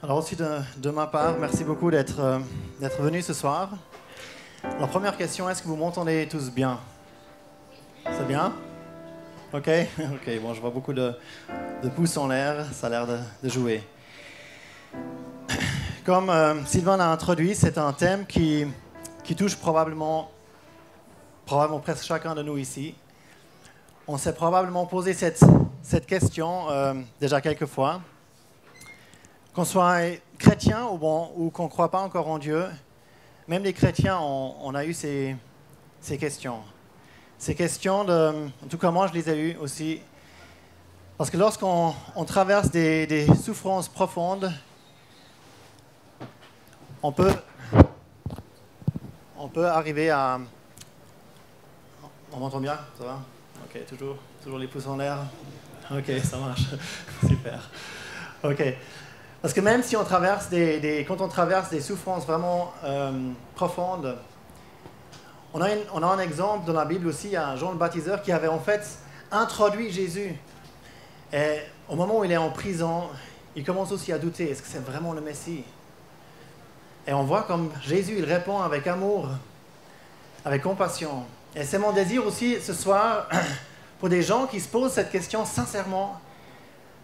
Alors aussi de ma part, merci beaucoup d'être venu ce soir. Alors première question, est-ce que vous m'entendez tous bien? C'est bien? Ok, ok. Bon, je vois beaucoup de pouces en l'air, ça a l'air de jouer. Comme Sylvain l'a introduit, c'est un thème qui touche probablement presque chacun de nous ici. On s'est probablement posé cette question déjà quelques fois. Qu'on soit chrétien ou qu'on ne croit pas encore en Dieu, même les chrétiens, on a eu ces questions. Ces questions, en tout cas moi je les ai eues aussi, parce que lorsqu'on traverse des souffrances profondes, on peut arriver à... On m'entend bien? Ça va? Ok, toujours les pouces en l'air? Ok, ça marche. Super. Ok. Parce que même si on traverse quand on traverse des souffrances vraiment profondes, on a un exemple dans la Bible aussi, il y a Jean le Baptiseur qui avait en fait introduit Jésus. Et au moment où il est en prison, il commence aussi à douter, est-ce que c'est vraiment le Messie? Et on voit comme Jésus, il répond avec amour, avec compassion. Et c'est mon désir aussi ce soir, pour des gens qui se posent cette question sincèrement,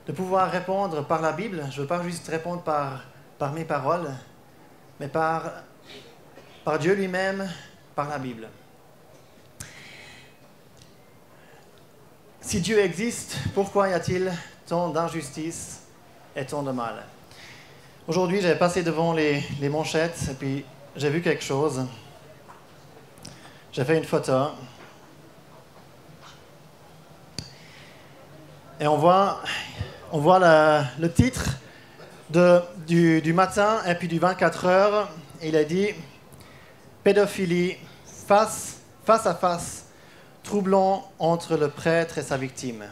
de pouvoir répondre par la Bible. Je ne veux pas juste répondre par mes paroles, mais par Dieu lui-même, par la Bible. Si Dieu existe, pourquoi y a-t-il tant d'injustice et tant de mal? Aujourd'hui, j'ai passé devant les manchettes et puis j'ai vu quelque chose. J'ai fait une photo. Et on voit le titre du matin et puis du 24 heures. Il a dit « Pédophilie, face à face, troublant entre le prêtre et sa victime ».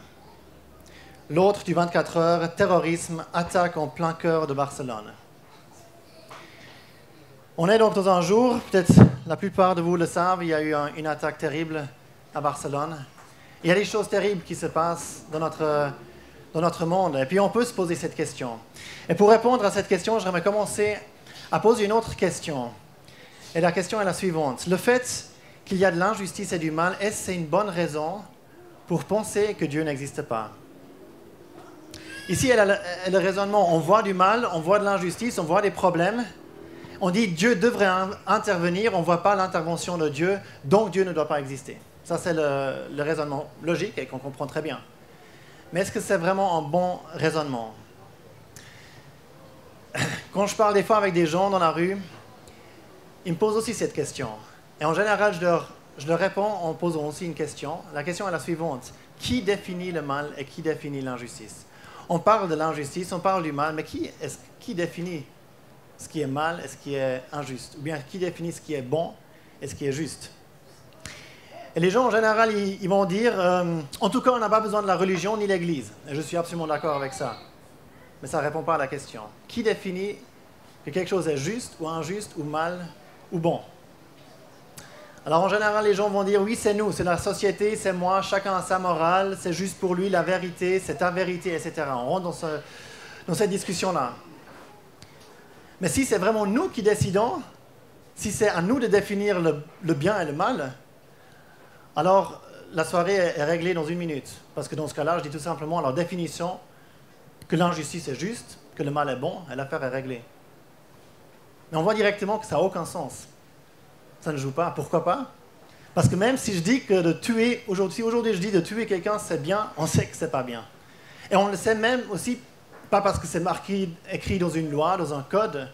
L'autre du 24 heures, « Terrorisme, attaque en plein cœur de Barcelone ». On est donc dans un jour, peut-être la plupart de vous le savent, il y a eu une attaque terrible à Barcelone. Il y a des choses terribles qui se passent dans notre monde. Et puis on peut se poser cette question. Et pour répondre à cette question, j'aimerais commencer à poser une autre question. Et la question est la suivante. Le fait qu'il y a de l'injustice et du mal, est-ce que c'est une bonne raison pour penser que Dieu n'existe pas? Ici, il y a le raisonnement. On voit du mal, on voit de l'injustice, on voit des problèmes. On dit Dieu devrait intervenir, on ne voit pas l'intervention de Dieu, donc Dieu ne doit pas exister. Ça, c'est le raisonnement logique et qu'on comprend très bien. Mais est-ce que c'est vraiment un bon raisonnement? Quand je parle des fois avec des gens dans la rue, ils me posent aussi cette question. Et en général, je leur réponds en posant aussi une question. La question est la suivante. Qui définit le mal et qui définit l'injustice? On parle de l'injustice, on parle du mal, mais qui définit ce qui est mal et ce qui est injuste? Ou bien qui définit ce qui est bon et ce qui est juste? Et les gens, en général, ils vont dire en tout cas, on n'a pas besoin de la religion ni l'Église. Et je suis absolument d'accord avec ça. Mais ça ne répond pas à la question. Qui définit que quelque chose est juste ou injuste ou mal ou bon? Alors, en général, les gens vont dire oui, c'est nous, c'est la société, c'est moi, chacun a sa morale, c'est juste pour lui, la vérité, c'est ta vérité, etc. On rentre dans cette discussion-là. Mais si c'est vraiment nous qui décidons, si c'est à nous de définir le bien et le mal, alors la soirée est réglée dans 1 minute. Parce que dans ce cas-là, je dis tout simplement la définition que l'injustice est juste, que le mal est bon, et l'affaire est réglée. Mais on voit directement que ça n'a aucun sens. Ça ne joue pas. Pourquoi pas? Parce que même si je dis que de tuer, si aujourd'hui je dis de tuer quelqu'un c'est bien, on sait que c'est pas bien. Et on le sait même aussi, pas parce que c'est marqué, écrit dans une loi, dans un code,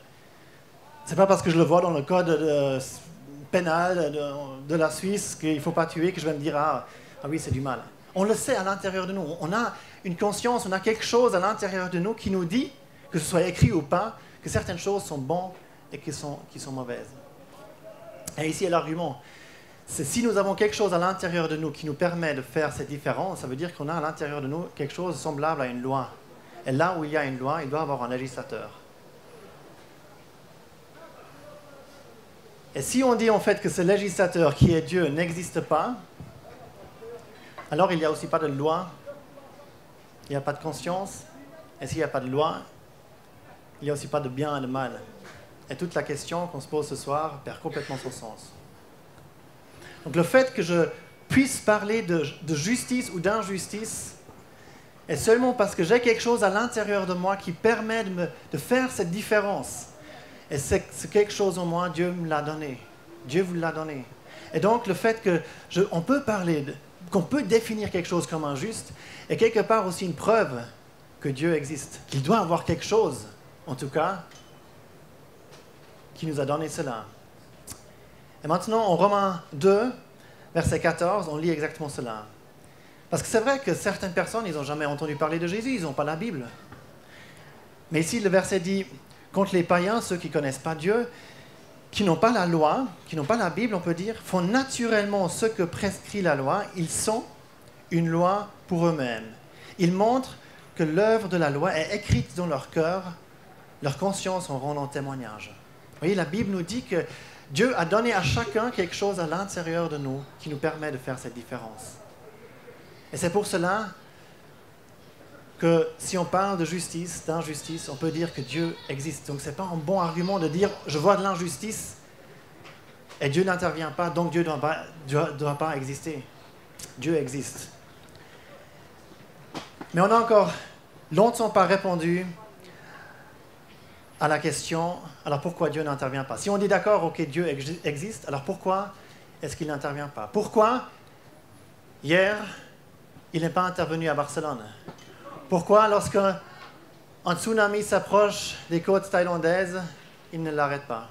c'est pas parce que je le vois dans le code pénal de la Suisse qu'il ne faut pas tuer que je vais me dire ah oui, c'est du mal. On le sait à l'intérieur de nous. On a une conscience, on a quelque chose à l'intérieur de nous qui nous dit, que ce soit écrit ou pas, que certaines choses sont bonnes et qui sont mauvaises. Et ici est l'argument. C'est si nous avons quelque chose à l'intérieur de nous qui nous permet de faire cette différence, ça veut dire qu'on a à l'intérieur de nous quelque chose semblable à une loi. Et là où il y a une loi, il doit y avoir un législateur. Et si on dit en fait que ce législateur qui est Dieu n'existe pas, alors il n'y a aussi pas de loi, il n'y a pas de conscience, et s'il n'y a pas de loi, il n'y a aussi pas de bien et de mal. Et toute la question qu'on se pose ce soir perd complètement son sens. Donc le fait que je puisse parler de justice ou d'injustice est seulement parce que j'ai quelque chose à l'intérieur de moi qui permet de faire cette différence. Et c'est quelque chose en moi, Dieu me l'a donné. Dieu vous l'a donné. Et donc le fait qu'on peut parler, qu'on peut définir quelque chose comme injuste, est quelque part aussi une preuve que Dieu existe. Qu'il doit avoir quelque chose, en tout cas, qui nous a donné cela. Et maintenant, en Romains 2, verset 14, on lit exactement cela. Parce que c'est vrai que certaines personnes, ils n'ont jamais entendu parler de Jésus, ils n'ont pas la Bible. Mais ici, le verset dit, contre les païens, ceux qui ne connaissent pas Dieu, qui n'ont pas la loi, qui n'ont pas la Bible, on peut dire, font naturellement ce que prescrit la loi, ils sont une loi pour eux-mêmes. Ils montrent que l'œuvre de la loi est écrite dans leur cœur, leur conscience en rendant témoignage. Vous voyez, la Bible nous dit que Dieu a donné à chacun quelque chose à l'intérieur de nous qui nous permet de faire cette différence. Et c'est pour cela que si on parle de justice, d'injustice, on peut dire que Dieu existe. Donc ce n'est pas un bon argument de dire « je vois de l'injustice et Dieu n'intervient pas, donc Dieu ne doit pas exister ». Dieu existe. Mais on n'a encore longtemps pas répondu à la question « alors pourquoi Dieu n'intervient pas ?» Si on dit « d'accord, ok, Dieu existe, alors pourquoi est-ce qu'il n'intervient pas ?» Pourquoi hier, il n'est pas intervenu à Barcelone? Pourquoi, lorsqu'un tsunami s'approche des côtes thaïlandaises, il ne l'arrête pas?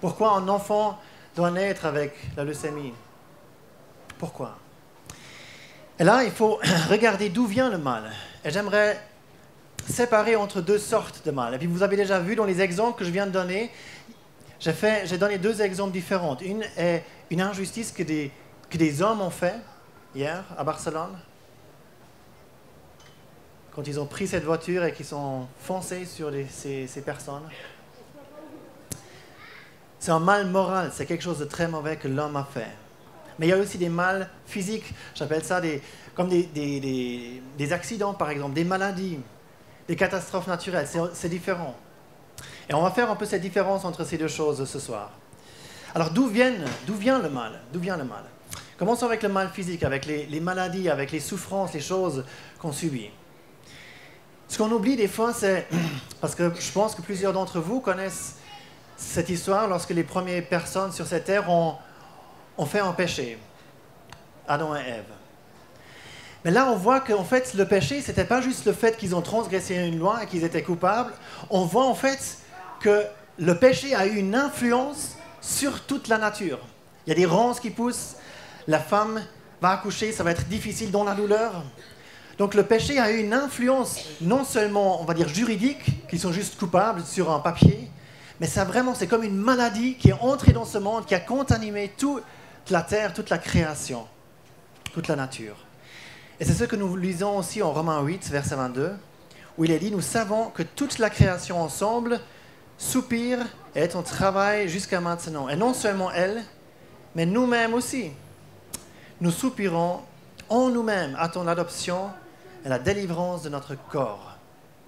Pourquoi un enfant doit naître avec la leucémie? Pourquoi? Et là, il faut regarder d'où vient le mal. Et j'aimerais séparer entre deux sortes de mal. Et puis vous avez déjà vu dans les exemples que je viens de donner, j'ai donné deux exemples différents. Une est une injustice que des hommes ont fait hier à Barcelone, quand ils ont pris cette voiture et qu'ils sont foncés sur ces personnes. C'est un mal moral, c'est quelque chose de très mauvais que l'homme a fait. Mais il y a aussi des mal physiques, j'appelle ça comme des accidents par exemple, des maladies, des catastrophes naturelles, c'est différent. Et on va faire un peu cette différence entre ces deux choses ce soir. Alors d'où vient le mal? D'où vient le mal? Commençons avec le mal physique, avec les maladies, avec les souffrances, les choses qu'on subit. Ce qu'on oublie des fois, c'est, parce que je pense que plusieurs d'entre vous connaissent cette histoire lorsque les premières personnes sur cette terre ont fait un péché, Adam et Ève. Mais là, on voit qu'en fait, le péché, ce n'était pas juste le fait qu'ils ont transgressé une loi et qu'ils étaient coupables. On voit en fait que le péché a eu une influence sur toute la nature. Il y a des ronces qui poussent, la femme va accoucher, ça va être difficile dans la douleur. Donc le péché a eu une influence non seulement, on va dire, juridique, qu'ils sont juste coupables sur un papier, mais ça vraiment, c'est comme une maladie qui est entrée dans ce monde, qui a contaminé toute la terre, toute la création, toute la nature. Et c'est ce que nous lisons aussi en Romains 8, verset 22, où il est dit « Nous savons que toute la création ensemble soupire et est en travail jusqu'à maintenant. Et non seulement elle, mais nous-mêmes aussi. Nous soupirons en nous-mêmes à ton adoption et la délivrance de notre corps. »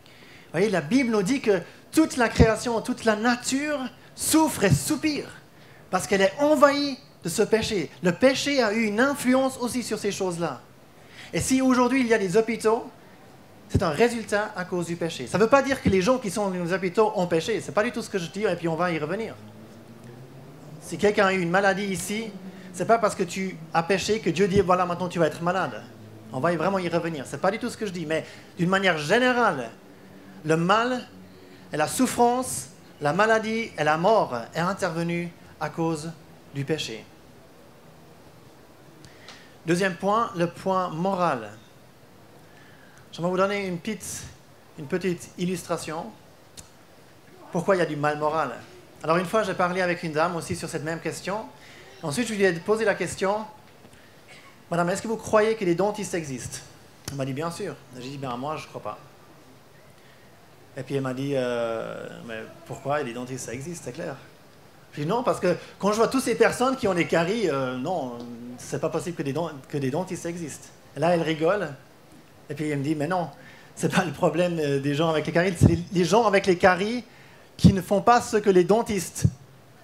Vous voyez, la Bible nous dit que toute la création, toute la nature souffre et soupire parce qu'elle est envahie de ce péché. Le péché a eu une influence aussi sur ces choses-là. Et si aujourd'hui il y a des hôpitaux, c'est un résultat à cause du péché. Ça ne veut pas dire que les gens qui sont dans les hôpitaux ont péché. Ce n'est pas du tout ce que je dis et puis on va y revenir. Si quelqu'un a eu une maladie ici, ce n'est pas parce que tu as péché que Dieu dit voilà maintenant tu vas être malade. On va vraiment y revenir. Ce n'est pas du tout ce que je dis. Mais d'une manière générale, le mal et la souffrance, la maladie et la mort est intervenue à cause du péché. Deuxième point, le point moral. Je vais vous donner une petite illustration. Pourquoi il y a du mal moral? Alors une fois, j'ai parlé avec une dame aussi sur cette même question. Ensuite, je lui ai posé la question, « Madame, est-ce que vous croyez que les dentistes existent ?» Elle m'a dit « Bien sûr ». J'ai dit « Ben moi, je ne crois pas ». Et puis elle m'a dit « Mais pourquoi les dentistes, ça existe, c'est clair ». J'ai dit « Non, parce que quand je vois toutes ces personnes qui ont des caries, non, c'est pas possible que des dentistes existent ». Et là, elle rigole. Et puis elle me dit « Mais non, c'est pas le problème des gens avec les caries, c'est les gens avec les caries qui ne font pas ce que les dentistes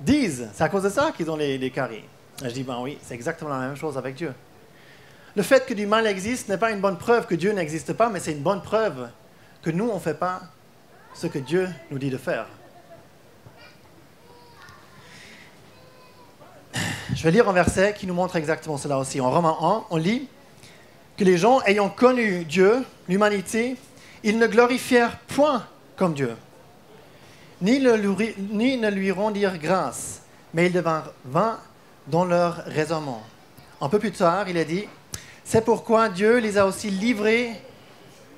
disent. C'est à cause de ça qu'ils ont les caries. Et je dis, ben oui, c'est exactement la même chose avec Dieu. Le fait que du mal existe n'est pas une bonne preuve que Dieu n'existe pas, mais c'est une bonne preuve que nous, on ne fait pas ce que Dieu nous dit de faire. Je vais lire un verset qui nous montre exactement cela aussi. En Romains 1, on lit que les gens ayant connu Dieu, l'humanité, ils ne glorifièrent point comme Dieu, ni ne lui rendirent grâce, mais ils devinrent vains dans leur raisonnement. Un peu plus tard, il est dit, c'est pourquoi Dieu les a aussi livrés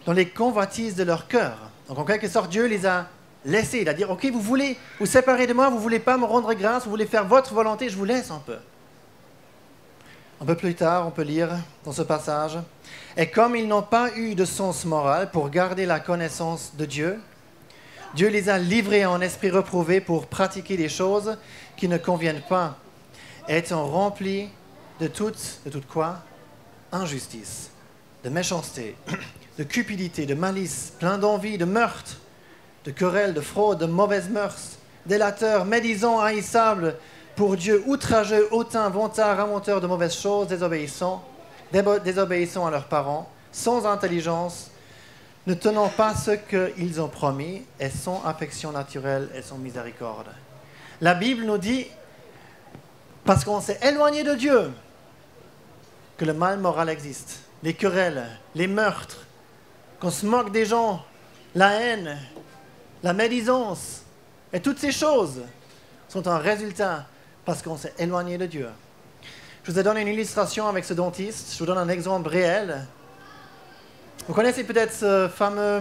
dans les convoitises de leur cœur. Donc en quelque sorte, Dieu les a laissés. Il a dit, ok, vous voulez vous séparer de moi, vous ne voulez pas me rendre grâce, vous voulez faire votre volonté, je vous laisse un peu. Un peu plus tard, on peut lire dans ce passage, « Et comme ils n'ont pas eu de sens moral pour garder la connaissance de Dieu, Dieu les a livrés en esprit reprouvé pour pratiquer des choses qui ne conviennent pas, étant remplis de toute quoi? Injustice, de méchanceté, de cupidité, de malice, plein d'envie, de meurtre, de querelle, de fraude, de mauvaises mœurs, délateurs, médisants, haïssables, pour Dieu, outrageux, hautains, vantards, ramonteurs de mauvaises choses, désobéissants à leurs parents, sans intelligence, ne tenant pas ce qu'ils ont promis, et sans affection naturelle et sans miséricorde. » La Bible nous dit, parce qu'on s'est éloigné de Dieu, que le mal moral existe. Les querelles, les meurtres, qu'on se moque des gens, la haine, la médisance, et toutes ces choses sont un résultat parce qu'on s'est éloigné de Dieu. Je vous ai donné une illustration avec ce dentiste. Je vous donne un exemple réel. Vous connaissez peut-être ce fameux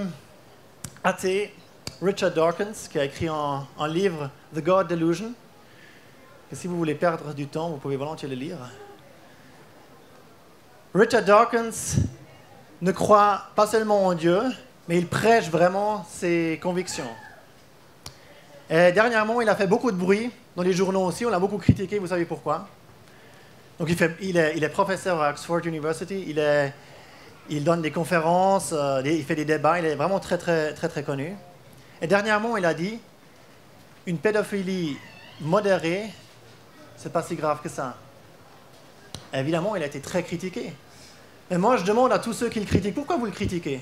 athée, Richard Dawkins, qui a écrit un livre, The God Delusion. Et si vous voulez perdre du temps, vous pouvez volontiers le lire. Richard Dawkins ne croit pas seulement en Dieu, mais il prêche vraiment ses convictions. Et dernièrement, il a fait beaucoup de bruit dans les journaux aussi. On l'a beaucoup critiqué, vous savez pourquoi. Donc il est professeur à Oxford University, il donne des conférences, il fait des débats, il est vraiment très, très, très, très connu. Et dernièrement, il a dit, une pédophilie modérée, c'est pas si grave que ça. Et évidemment, il a été très critiqué. Mais moi, je demande à tous ceux qui le critiquent, pourquoi vous le critiquez?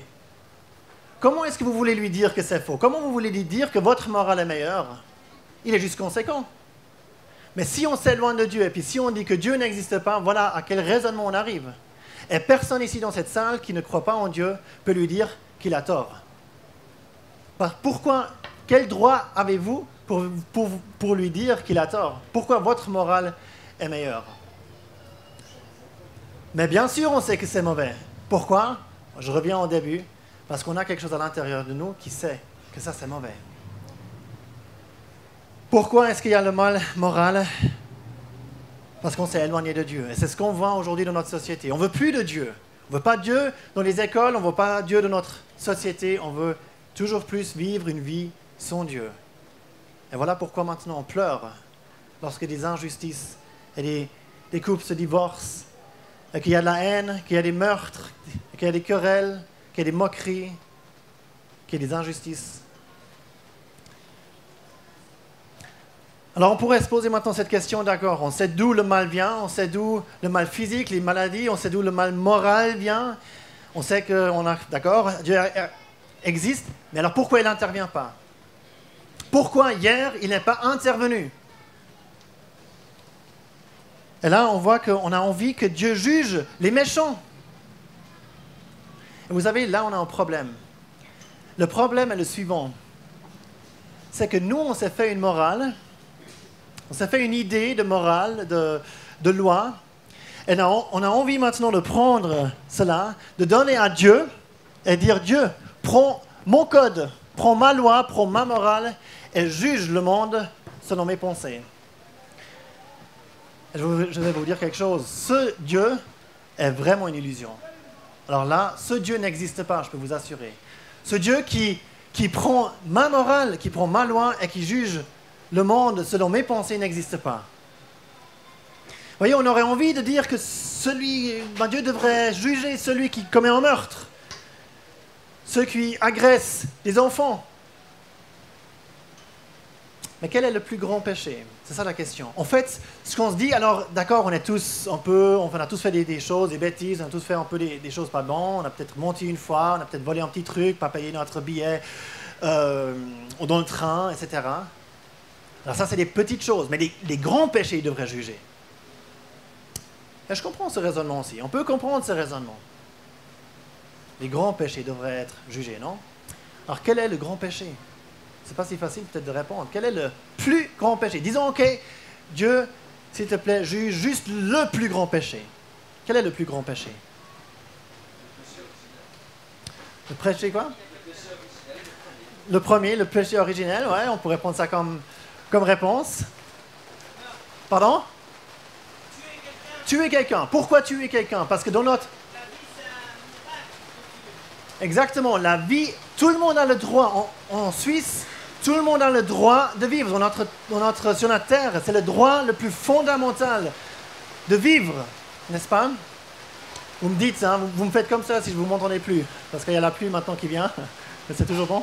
Comment est-ce que vous voulez lui dire que c'est faux? Comment vous voulez lui dire que votre morale est meilleure? Il est juste conséquent. Mais si on s'éloigne de Dieu, et puis si on dit que Dieu n'existe pas, voilà à quel raisonnement on arrive. Et personne ici dans cette salle qui ne croit pas en Dieu peut lui dire qu'il a tort. Pourquoi? Quel droit avez-vous pour lui dire qu'il a tort? Pourquoi votre morale est meilleure? Mais bien sûr, on sait que c'est mauvais. Pourquoi? Je reviens au début. Parce qu'on a quelque chose à l'intérieur de nous qui sait que ça, c'est mauvais. Pourquoi est-ce qu'il y a le mal moral? Parce qu'on s'est éloigné de Dieu. Et c'est ce qu'on voit aujourd'hui dans notre société. On ne veut plus de Dieu. On ne veut pas Dieu dans les écoles, on ne veut pas Dieu dans notre société. On veut toujours plus vivre une vie sans Dieu. Et voilà pourquoi maintenant on pleure lorsque des injustices et des couples se divorcent, et qu'il y a de la haine, qu'il y a des meurtres, qu'il y a des querelles, qu'il y a des moqueries, qu'il y a des injustices. Alors on pourrait se poser maintenant cette question, d'accord, on sait d'où le mal vient, on sait d'où le mal physique, les maladies, on sait d'où le mal moral vient, on sait d'accord, Dieu existe, mais alors pourquoi il n'intervient pas? Pourquoi hier il n'est pas intervenu? Et là on voit qu'on a envie que Dieu juge les méchants. Et vous savez, là on a un problème. Le problème est le suivant, c'est que nous on s'est fait une morale, on s'est fait une idée de morale, de loi, et on a envie maintenant de prendre cela, de donner à Dieu, et dire Dieu, prends mon code, prends ma loi, prends ma morale, et juge le monde selon mes pensées. Et je vais vous dire quelque chose, ce Dieu est vraiment une illusion. Alors là, ce Dieu n'existe pas, je peux vous assurer. Ce Dieu qui prend ma morale, qui prend ma loi et qui juge le monde selon mes pensées n'existe pas. Vous voyez, on aurait envie de dire que Dieu devrait juger celui qui commet un meurtre, ceux qui agressent les enfants. Mais quel est le plus grand péché? C'est ça la question. En fait, ce qu'on se dit, alors d'accord, on a tous fait des choses, des bêtises, on a tous fait un peu des choses pas bonnes, on a peut-être menti une fois, on a peut-être volé un petit truc, pas payé notre billet dans le train, etc. Alors ça, c'est des petites choses, mais les grands péchés, ils devraient juger. Et je comprends ce raisonnement aussi. On peut comprendre ce raisonnement. Les grands péchés devraient être jugés, non? Alors quel est le grand péché? C'est pas si facile peut-être de répondre. Quel est le plus grand péché? Disons, ok, Dieu, s'il te plaît, juge juste le plus grand péché. Quel est le plus grand péché? Le péché quoi? Le premier, le péché originel, ouais, on pourrait prendre ça comme réponse. Pardon? Tuer quelqu'un. Pourquoi tuer quelqu'un? Parce que dans notre... Exactement, la vie, tout le monde a le droit, en Suisse, tout le monde a le droit de vivre sur notre terre. C'est le droit le plus fondamental de vivre, n'est-ce pas? Vous me dites, hein, vous me faites comme ça si je ne vous m'entendez plus, parce qu'il y a la pluie maintenant qui vient, mais c'est toujours bon.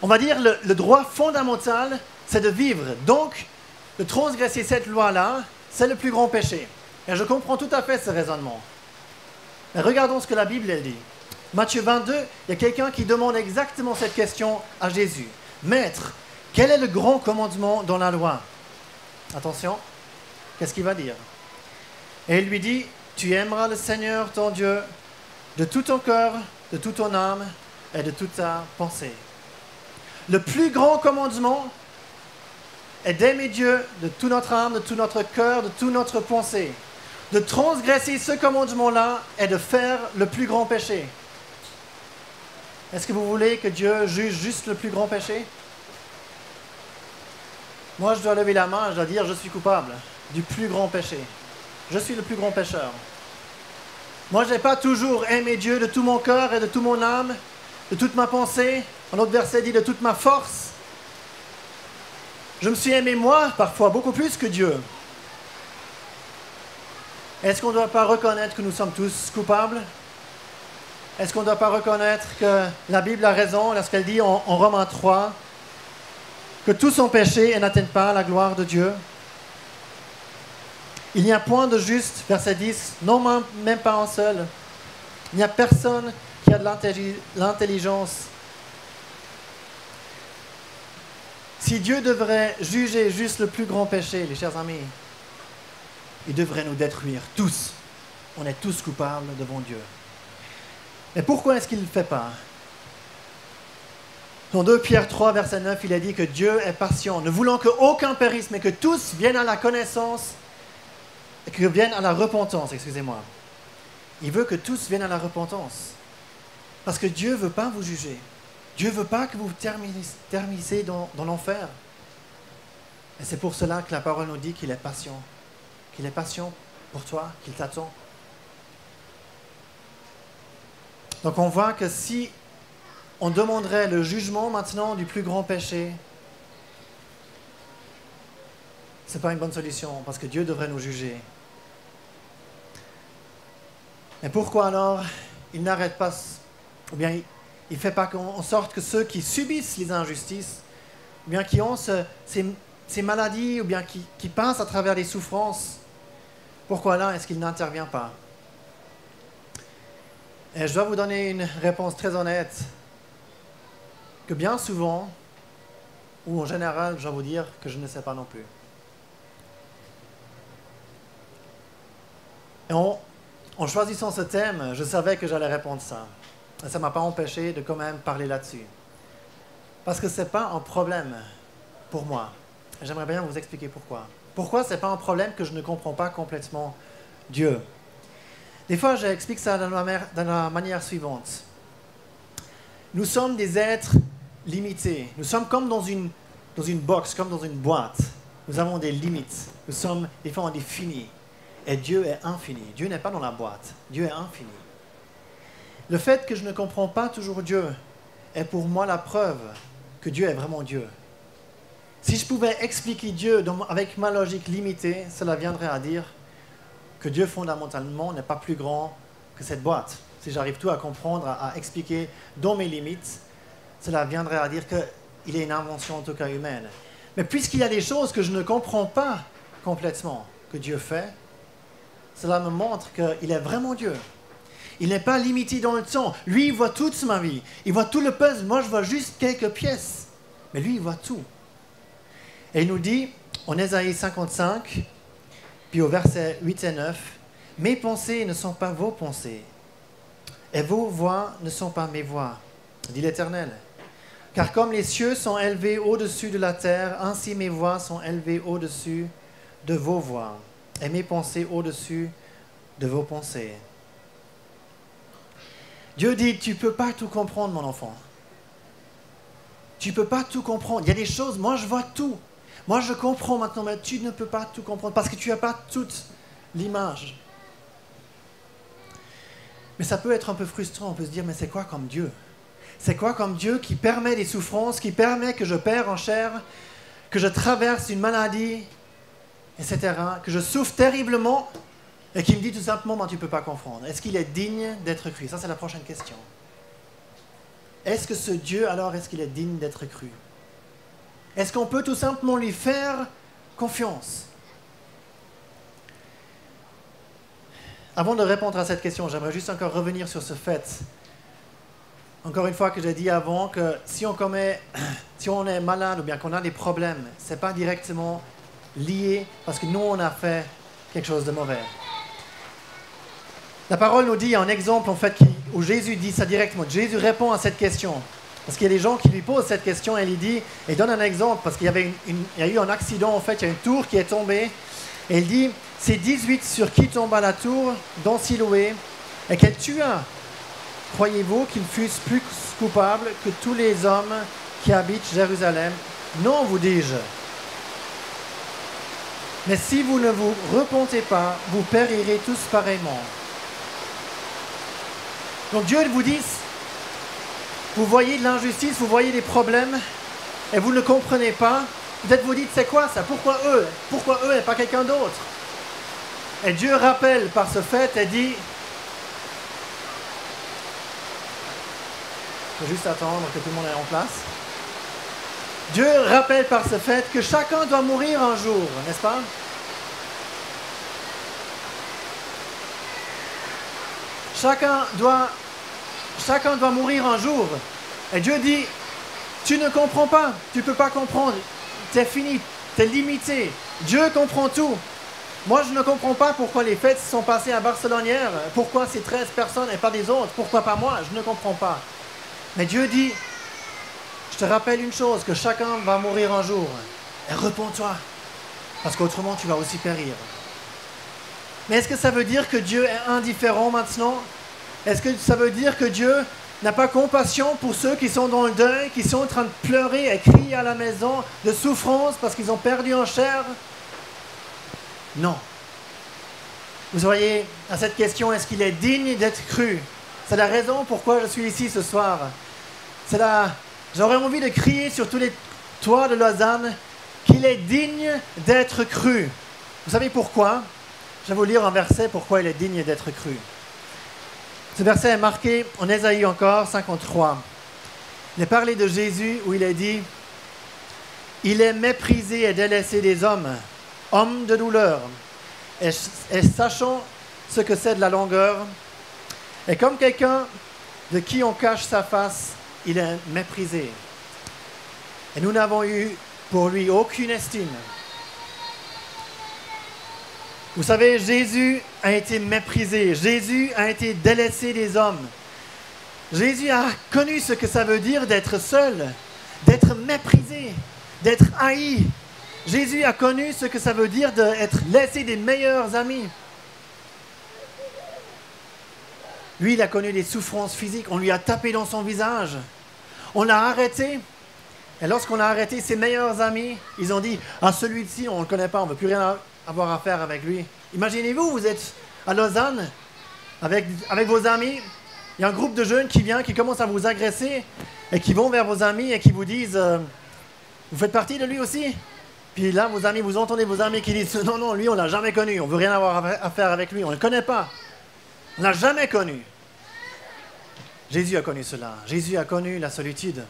On va dire le droit fondamental, c'est de vivre. Donc, de transgresser cette loi-là, c'est le plus grand péché. Et je comprends tout à fait ce raisonnement. Mais regardons ce que la Bible elle dit. Matthieu 22, il y a quelqu'un qui demande exactement cette question à Jésus. Maître, quel est le grand commandement dans la loi? Attention, qu'est-ce qu'il va dire? Et il lui dit, tu aimeras le Seigneur ton Dieu de tout ton cœur, de toute ton âme et de toute ta pensée. Le plus grand commandement est d'aimer Dieu de toute notre âme, de tout notre cœur, de toute notre pensée. De transgresser ce commandement-là est de faire le plus grand péché. Est-ce que vous voulez que Dieu juge juste le plus grand péché? Moi, je dois lever la main, je dois dire, je suis coupable du plus grand péché. Je suis le plus grand pécheur. Moi, je n'ai pas toujours aimé Dieu de tout mon cœur et de toute mon âme, de toute ma pensée. Un autre verset dit de toute ma force. Je me suis aimé moi, parfois, beaucoup plus que Dieu. Est-ce qu'on ne doit pas reconnaître que nous sommes tous coupables? Est-ce qu'on ne doit pas reconnaître que la Bible a raison lorsqu'elle dit en Romains 3 que tous sont péchés et n'atteignent pas la gloire de Dieu? Il n'y a point de juste, verset 10, non même pas un seul. Il n'y a personne qui a de l'intelligence. Si Dieu devrait juger juste le plus grand péché, les chers amis, il devrait nous détruire tous. On est tous coupables devant Dieu. Mais pourquoi est-ce qu'il ne le fait pas? Dans 2 Pierre 3, verset 9, il a dit que Dieu est patient, ne voulant qu'aucun périsse, mais que tous viennent à la connaissance, et que viennent à la repentance, excusez-moi. Il veut que tous viennent à la repentance. Parce que Dieu ne veut pas vous juger. Dieu ne veut pas que vous terminiez dans l'enfer. Et c'est pour cela que la parole nous dit qu'il est patient. Qu'il est patient pour toi, qu'il t'attend. Donc on voit que si on demanderait le jugement maintenant du plus grand péché, ce n'est pas une bonne solution, parce que Dieu devrait nous juger. Et pourquoi alors il n'arrête pas, ou bien il ne fait pas en sorte que ceux qui subissent les injustices, ou bien qui ont ces maladies, ou bien qui passent à travers les souffrances, pourquoi là est-ce qu'il n'intervient pas? Et je dois vous donner une réponse très honnête, que bien souvent, ou en général, je dois vous dire que je ne sais pas non plus. Et en choisissant ce thème, je savais que j'allais répondre ça. Et ça ne m'a pas empêché de quand même parler là-dessus. Parce que ce n'est pas un problème pour moi. Et j'aimerais bien vous expliquer pourquoi. Pourquoi ce n'est pas un problème que je ne comprends pas complètement Dieu? Des fois, j'explique ça de la manière suivante. Nous sommes des êtres limités. Nous sommes comme dans une box, comme dans une boîte. Nous avons des limites. Nous sommes, des fois, on est finis. Et Dieu est infini. Dieu n'est pas dans la boîte. Dieu est infini. Le fait que je ne comprends pas toujours Dieu est pour moi la preuve que Dieu est vraiment Dieu. Si je pouvais expliquer Dieu avec ma logique limitée, cela viendrait à dire que Dieu fondamentalement n'est pas plus grand que cette boîte. si j'arrive tout à comprendre, à expliquer dans mes limites, cela viendrait à dire qu'il est une invention en tout cas humaine. Mais puisqu'il y a des choses que je ne comprends pas complètement que Dieu fait, cela me montre qu'il est vraiment Dieu. Il n'est pas limité dans le temps. Lui, il voit toute ma vie. Il voit tout le puzzle. Moi, je vois juste quelques pièces. Mais lui, il voit tout. Et il nous dit, en Ésaïe 55, puis au verset 8 et 9, « Mes pensées ne sont pas vos pensées, et vos voix ne sont pas mes voix, dit l'Éternel. Car comme les cieux sont élevés au-dessus de la terre, ainsi mes voix sont élevées au-dessus de vos voix, et mes pensées au-dessus de vos pensées. » Dieu dit, tu ne peux pas tout comprendre, mon enfant. Tu ne peux pas tout comprendre. Il y a des choses, moi je vois tout. Moi je comprends maintenant, mais tu ne peux pas tout comprendre parce que tu n'as pas toute l'image. Mais ça peut être un peu frustrant, on peut se dire, mais c'est quoi comme Dieu? C'est quoi comme Dieu qui permet des souffrances, qui permet que je perds en chair, que je traverse une maladie, etc., que je souffre terriblement, et qui me dit tout simplement, ben, tu ne peux pas comprendre. Est-ce qu'il est digne d'être cru? Ça, c'est la prochaine question. Est-ce que ce Dieu, alors, est-ce qu'il est digne d'être cru? Est-ce qu'on peut tout simplement lui faire confiance? Avant de répondre à cette question, j'aimerais juste encore revenir sur ce fait. Encore une fois que j'ai dit avant que si on est malade ou bien qu'on a des problèmes, ce n'est pas directement lié parce que nous, on a fait quelque chose de mauvais. La parole nous dit un exemple en fait où Jésus dit ça directement. Jésus répond à cette question. Parce qu'il y a des gens qui lui posent cette question et il dit, et donne un exemple, parce qu'il y a eu un accident en fait, il y a une tour qui est tombée. Et il dit, c'est 18 sur qui tomba la tour dans Siloé et qu'elle tua. Croyez-vous qu'ils fussent plus coupables que tous les hommes qui habitent Jérusalem? Non, vous dis-je. Mais si vous ne vous repentez pas, vous périrez tous pareillement. Donc Dieu vous dit, vous voyez de l'injustice, vous voyez des problèmes, et vous ne comprenez pas. Peut-être vous dites, c'est quoi ça? Pourquoi eux? Pourquoi eux et pas quelqu'un d'autre? Et Dieu rappelle par ce fait et dit, il faut juste attendre que tout le monde est en place. Dieu rappelle par ce fait que chacun doit mourir un jour, n'est-ce pas? Chacun doit mourir un jour. Et Dieu dit, tu ne comprends pas, tu ne peux pas comprendre, t'es fini, t'es limité. Dieu comprend tout. Moi, je ne comprends pas pourquoi les fêtes sont passées à Barcelone hier, pourquoi c'est 13 personnes et pas des autres, pourquoi pas moi, je ne comprends pas. Mais Dieu dit, je te rappelle une chose, que chacun va mourir un jour. Et repens-toi, parce qu'autrement tu vas aussi périr. Mais est-ce que ça veut dire que Dieu est indifférent maintenant? Est-ce que ça veut dire que Dieu n'a pas compassion pour ceux qui sont dans le deuil, qui sont en train de pleurer et crier à la maison de souffrance parce qu'ils ont perdu en chair? Non. Vous voyez, à cette question, est-ce qu'il est digne d'être cru? C'est la raison pourquoi je suis ici ce soir. J'aurais envie de crier sur tous les toits de Lausanne qu'il est digne d'être cru. Vous savez pourquoi? Je vais vous lire un verset pourquoi il est digne d'être cru. Ce verset est marqué en Ésaïe encore, 53. Il est parlé de Jésus où il est dit « Il est méprisé et délaissé des hommes, homme de douleur, et sachant ce que c'est de la longueur, et comme quelqu'un de qui on cache sa face, il est méprisé. Et nous n'avons eu pour lui aucune estime. » Vous savez, Jésus a été méprisé. Jésus a été délaissé des hommes. Jésus a connu ce que ça veut dire d'être seul, d'être méprisé, d'être haï. Jésus a connu ce que ça veut dire d'être laissé des meilleurs amis. Lui, il a connu des souffrances physiques. On lui a tapé dans son visage. On l'a arrêté. Et lorsqu'on a arrêté ses meilleurs amis, ils ont dit « Ah, celui-ci, on ne le connaît pas, on ne veut plus rien avoir à faire avec lui. » Imaginez-vous, vous êtes à Lausanne avec vos amis. Il y a un groupe de jeunes qui vient, qui commence à vous agresser et qui vont vers vos amis et qui vous disent vous faites partie de lui aussi? Puis là, vos amis, vous entendez vos amis qui disent non, non, lui, on ne l'a jamais connu. On ne veut rien avoir à faire avec lui. On ne le connaît pas. On ne l'a jamais connu. Jésus a connu cela. Jésus a connu la solitude.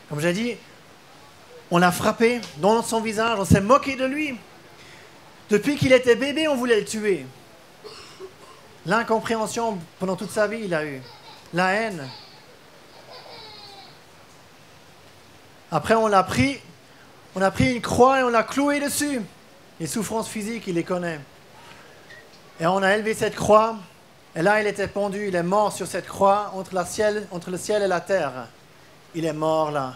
Comme j'ai dit, on l'a frappé dans son visage, on s'est moqué de lui. Depuis qu'il était bébé, on voulait le tuer. L'incompréhension pendant toute sa vie, il a eu. La haine. Après, on a pris une croix et on l'a cloué dessus. Les souffrances physiques, il les connaît. Et on a élevé cette croix. Et là, il était pendu, il est mort sur cette croix entre le ciel et la terre. Il est mort là.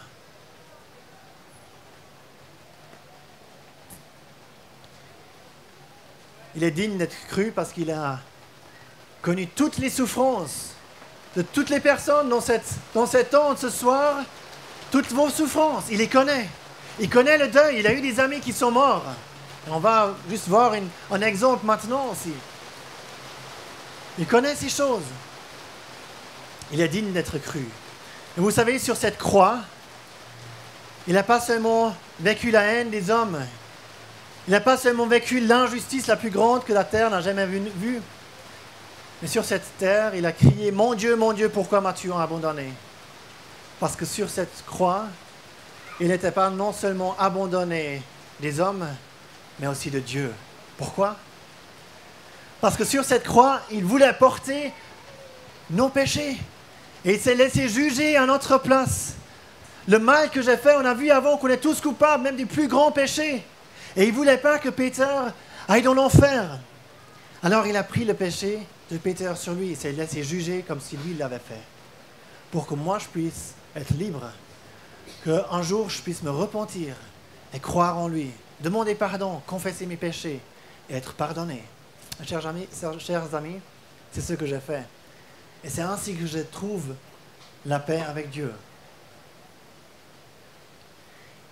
Il est digne d'être cru parce qu'il a connu toutes les souffrances de toutes les personnes dans cette tente ce soir. Toutes vos souffrances, il les connaît. Il connaît le deuil, il a eu des amis qui sont morts. Et on va juste voir un exemple maintenant aussi. Il connaît ces choses. Il est digne d'être cru. Et vous savez, sur cette croix, il n'a pas seulement vécu la haine des hommes, il n'a pas seulement vécu l'injustice la plus grande que la terre n'a jamais vue, mais sur cette terre, il a crié « Mon Dieu, pourquoi m'as-tu abandonné ?» Parce que sur cette croix, il n'était pas non seulement abandonné des hommes, mais aussi de Dieu. Pourquoi? Parce que sur cette croix, il voulait porter nos péchés. Et il s'est laissé juger à notre place. Le mal que j'ai fait, on a vu avant qu'on est tous coupables, même du plus grand péché. Et il ne voulait pas que Péter aille dans l'enfer. Alors il a pris le péché de Péter sur lui. Il s'est laissé juger comme si lui l'avait fait. Pour que moi je puisse être libre. Qu'un jour je puisse me repentir et croire en lui. Demander pardon, confesser mes péchés et être pardonné. Chers amis, c'est ce que j'ai fait. Et c'est ainsi que je trouve la paix avec Dieu.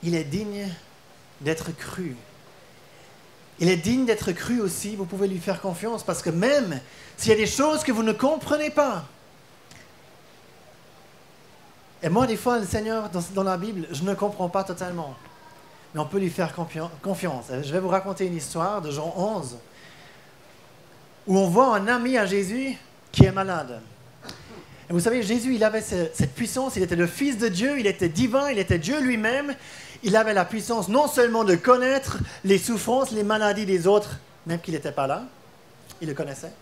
Il est digne d'être cru. Il est digne d'être cru aussi, vous pouvez lui faire confiance, parce que même s'il y a des choses que vous ne comprenez pas, et moi des fois le Seigneur dans la Bible, je ne comprends pas totalement, mais on peut lui faire confiance. Je vais vous raconter une histoire de Jean 11, où on voit un ami à Jésus qui est malade. Et vous savez, Jésus, il avait cette puissance, il était le Fils de Dieu, il était divin, il était Dieu lui-même. Il avait la puissance non seulement de connaître les souffrances, les maladies des autres, même qu'il n'était pas là, il le connaissait.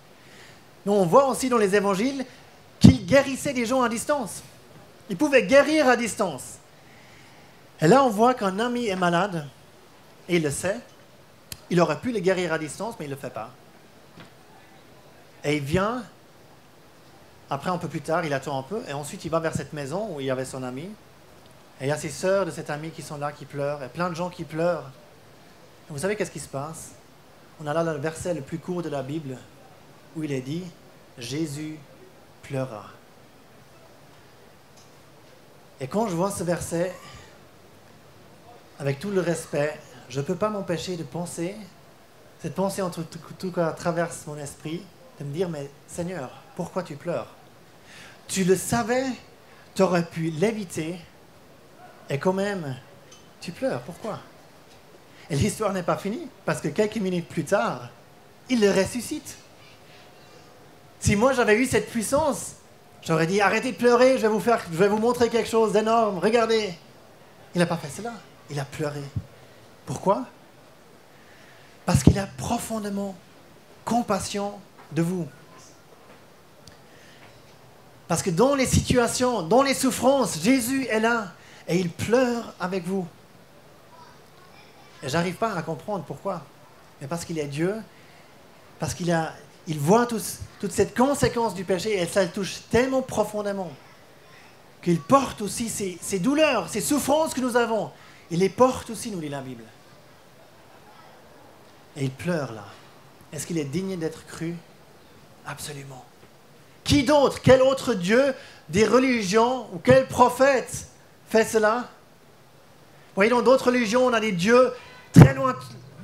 Mais on voit aussi dans les évangiles qu'il guérissait des gens à distance. Il pouvait guérir à distance. Et là, on voit qu'un ami est malade, et il le sait. Il aurait pu le guérir à distance, mais il ne le fait pas. Et il vient, après un peu plus tard, il attend un peu, et ensuite il va vers cette maison où il y avait son ami. Et il y a ses sœurs de cet ami qui sont là, qui pleurent, et plein de gens qui pleurent. Et vous savez qu'est-ce qui se passe? On a là le verset le plus court de la Bible, où il est dit « Jésus pleura ». Et quand je vois ce verset, avec tout le respect, je ne peux pas m'empêcher de penser, cette pensée en tout cas traverse mon esprit, de me dire, mais Seigneur, pourquoi tu pleures? Tu le savais, tu aurais pu l'éviter, et quand même, tu pleures. Pourquoi? Et l'histoire n'est pas finie, parce que quelques minutes plus tard, il le ressuscite. Si moi j'avais eu cette puissance, j'aurais dit, arrêtez de pleurer, je vais vous montrer quelque chose d'énorme, regardez. Il n'a pas fait cela, il a pleuré. Pourquoi? Parce qu'il a profondément compassion de vous. Parce que dans les situations, dans les souffrances, Jésus est là et il pleure avec vous. Et je n'arrive pas à comprendre pourquoi. Mais parce qu'il est Dieu, parce qu'il voit toute cette conséquence du péché et ça le touche tellement profondément qu'il porte aussi ces douleurs, ces souffrances que nous avons. Il les porte aussi, nous dit la Bible. Et il pleure là. Est-ce qu'il est digne d'être cru? Absolument. Qui d'autre, quel autre Dieu des religions ou quel prophète fait cela? Vous voyez, dans d'autres religions, on a des dieux très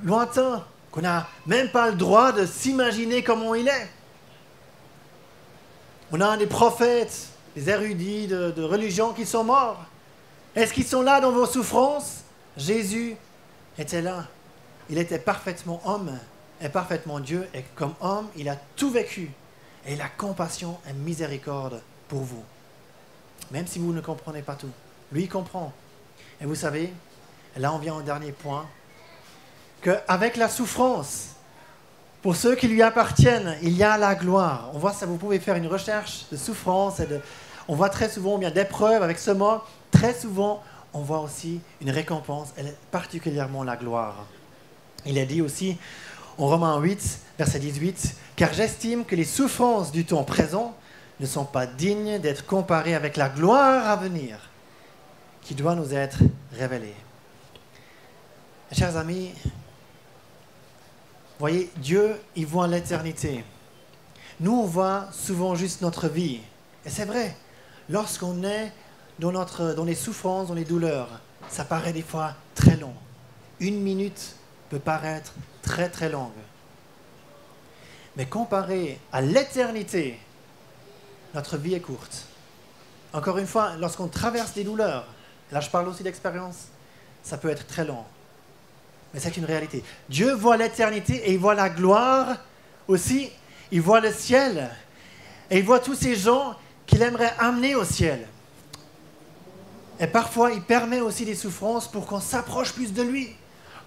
lointains, qu'on n'a même pas le droit de s'imaginer comment il est. On a des prophètes, des érudits de religion qui sont morts. Est-ce qu'ils sont là dans vos souffrances? Jésus était là. Il était parfaitement homme et parfaitement Dieu. Et comme homme, il a tout vécu. Et il a compassion et miséricorde pour vous. Même si vous ne comprenez pas tout. Lui, il comprend. Et vous savez, là on vient au dernier point, qu'avec la souffrance, pour ceux qui lui appartiennent, il y a la gloire. On voit ça, vous pouvez faire une recherche de souffrance, on voit très souvent bien d'épreuves avec ce mot. Très souvent, on voit aussi une récompense, et particulièrement la gloire. Il est dit aussi en Romains 8, verset 18, « Car j'estime que les souffrances du temps présent ne sont pas dignes d'être comparées avec la gloire à venir, qui doit nous être révélée. » Chers amis, voyez, Dieu, il voit l'éternité. Nous, on voit souvent juste notre vie. Et c'est vrai, lorsqu'on est dans les souffrances, dans les douleurs, ça paraît des fois très long. 1 minute peut paraître très très longue. Mais comparé à l'éternité, notre vie est courte. Encore une fois, lorsqu'on traverse des douleurs, là je parle aussi d'expérience, ça peut être très long. Mais c'est une réalité. Dieu voit l'éternité et il voit la gloire aussi. Il voit le ciel. Et il voit tous ces gens qu'il aimerait amener au ciel. Et parfois, il permet aussi des souffrances pour qu'on s'approche plus de lui.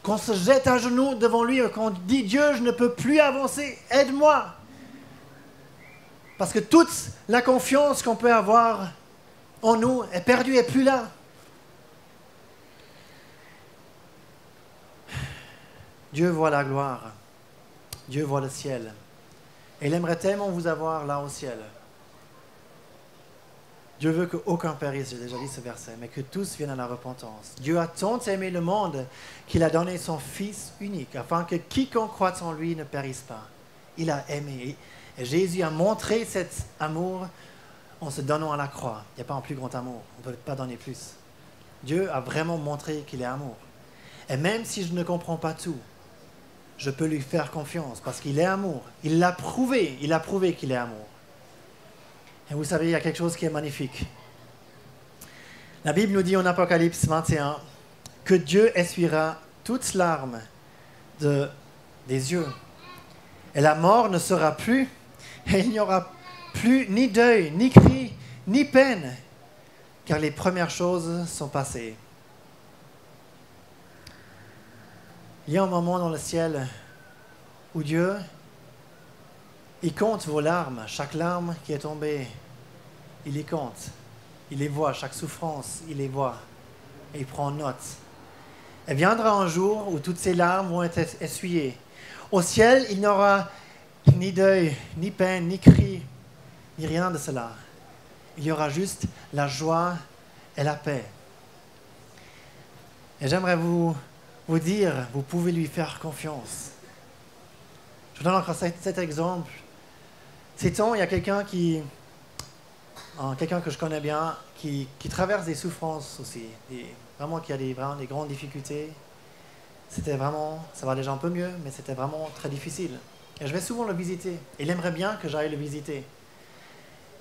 Qu'on se jette à genoux devant lui et qu'on dit « Dieu, je ne peux plus avancer, aide-moi » Parce que toute la confiance qu'on peut avoir en nous est perdue et plus là. Dieu voit la gloire. Dieu voit le ciel. Et il aimerait tellement vous avoir là au ciel. Dieu veut qu'aucun périsse, j'ai déjà dit ce verset, mais que tous viennent à la repentance. Dieu a tant aimé le monde qu'il a donné son Fils unique, afin que quiconque croit en lui ne périsse pas. Il a aimé. Et Jésus a montré cet amour en se donnant à la croix. Il n'y a pas un plus grand amour. On ne peut pas donner plus. Dieu a vraiment montré qu'il est amour. Et même si je ne comprends pas tout, je peux lui faire confiance parce qu'il est amour. Il l'a prouvé. Il a prouvé qu'il est amour. Et vous savez, il y a quelque chose qui est magnifique. La Bible nous dit en Apocalypse 21 que Dieu essuiera toutes larmes des yeux. Et la mort ne sera plus, et il n'y aura plus ni deuil, ni cri, ni peine, car les premières choses sont passées. Il y a un moment dans le ciel où Dieu, il compte vos larmes, chaque larme qui est tombée, il les compte, il les voit, chaque souffrance, il les voit, et il prend note. Et viendra un jour où toutes ces larmes vont être essuyées. Au ciel, il n'y aura ni deuil, ni peine, ni cri, ni rien de cela. Il y aura juste la joie et la paix. Et j'aimerais vous dire, vous pouvez lui faire confiance. Je vous donne encore cet exemple. Ces temps, il y a quelqu'un que je connais bien, qui traverse des souffrances aussi, vraiment qui a des grandes difficultés. Ça va déjà un peu mieux, mais c'était vraiment très difficile. Et je vais souvent le visiter. Il aimerait bien que j'aille le visiter.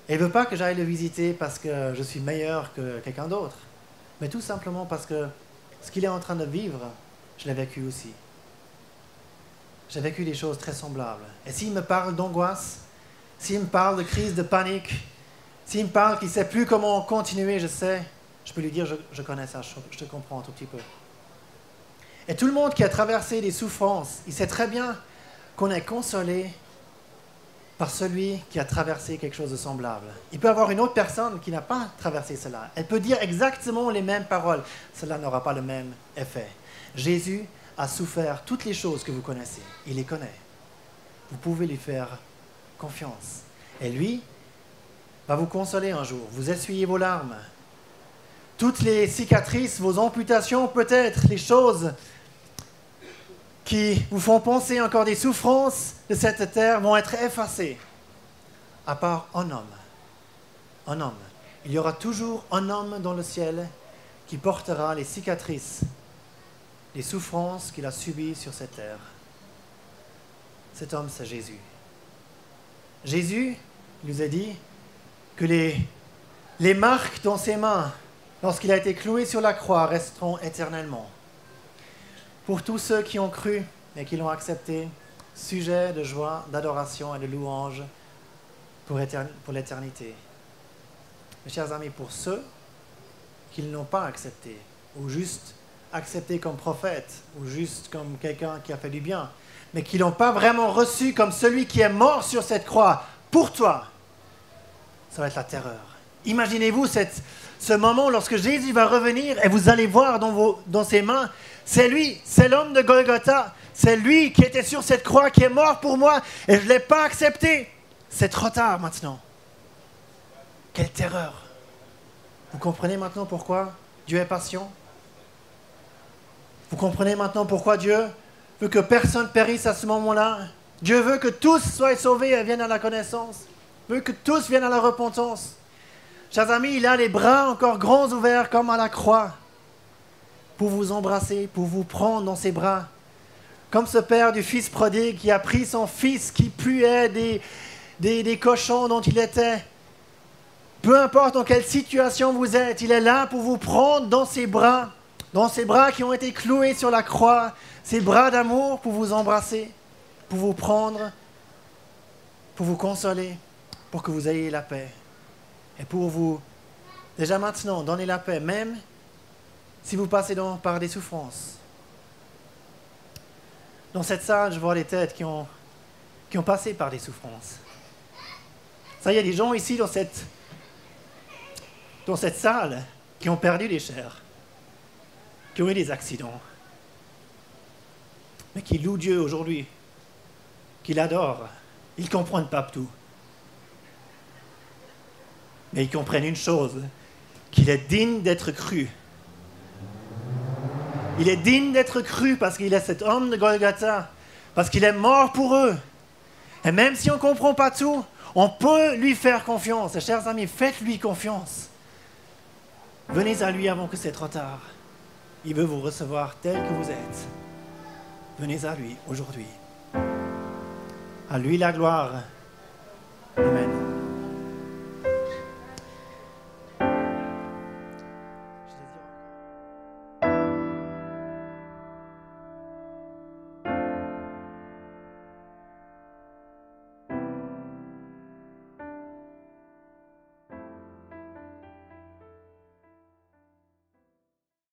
Et il ne veut pas que j'aille le visiter parce que je suis meilleur que quelqu'un d'autre, mais tout simplement parce que ce qu'il est en train de vivre, je l'ai vécu aussi. J'ai vécu des choses très semblables. Et s'il me parle d'angoisse, s'il me parle de crise de panique, s'il me parle qu'il ne sait plus comment continuer, je peux lui dire, je connais ça, je te comprends un tout petit peu. Et tout le monde qui a traversé des souffrances, il sait très bien qu'on est consolé par celui qui a traversé quelque chose de semblable. Il peut y avoir une autre personne qui n'a pas traversé cela. Elle peut dire exactement les mêmes paroles. Cela n'aura pas le même effet. Jésus a souffert toutes les choses que vous connaissez. Il les connaît. Vous pouvez lui faire confiance. Et lui va vous consoler un jour. Vous essuyez vos larmes. Toutes les cicatrices, vos amputations peut-être, les choses qui vous font penser encore des souffrances de cette terre vont être effacées, à part un homme. Un homme. Il y aura toujours un homme dans le ciel qui portera les cicatrices, les souffrances qu'il a subies sur cette terre. Cet homme, c'est Jésus. Jésus nous a dit que les marques dans ses mains, lorsqu'il a été cloué sur la croix, resteront éternellement. Pour tous ceux qui ont cru et qui l'ont accepté, sujet de joie, d'adoration et de louange pour l'éternité. Mes chers amis, pour ceux qui ne l'ont pas accepté, ou juste accepté comme prophète, ou juste comme quelqu'un qui a fait du bien, mais qui ne l'ont pas vraiment reçu comme celui qui est mort sur cette croix pour toi, ça va être la terreur. Imaginez-vous ce moment lorsque Jésus va revenir et vous allez voir dans ses mains, c'est lui, c'est l'homme de Golgotha, c'est lui qui était sur cette croix, qui est mort pour moi et je ne l'ai pas accepté. C'est trop tard maintenant. Quelle terreur. Vous comprenez maintenant pourquoi Dieu est patient? Vous comprenez maintenant pourquoi Dieu veut que personne périsse à ce moment-là? Dieu veut que tous soient sauvés et viennent à la connaissance. Veut que tous viennent à la repentance. Chers amis, il a les bras encore grands ouverts comme à la croix pour vous embrasser, pour vous prendre dans ses bras. Comme ce père du fils prodigue qui a pris son fils qui puait des cochons dont il était. Peu importe dans quelle situation vous êtes, il est là pour vous prendre dans ses bras qui ont été cloués sur la croix, ses bras d'amour pour vous embrasser, pour vous prendre, pour vous consoler, pour que vous ayez la paix. Et pour vous, déjà maintenant, donner la paix, même si vous passez par des souffrances. Dans cette salle, je vois des têtes qui ont passé par des souffrances. Ça, il y a des gens ici dans cette salle qui ont perdu des chairs, qui ont eu des accidents, mais qui louent Dieu aujourd'hui, qui l'adorent. Ils ne comprennent pas tout. Mais ils comprennent une chose, qu'il est digne d'être cru. Il est digne d'être cru parce qu'il est cet homme de Golgotha, parce qu'il est mort pour eux. Et même si on ne comprend pas tout, on peut lui faire confiance. Et chers amis, faites-lui confiance. Venez à lui avant que c'est trop tard. Il veut vous recevoir tel que vous êtes. Venez à lui aujourd'hui. À lui la gloire. Amen.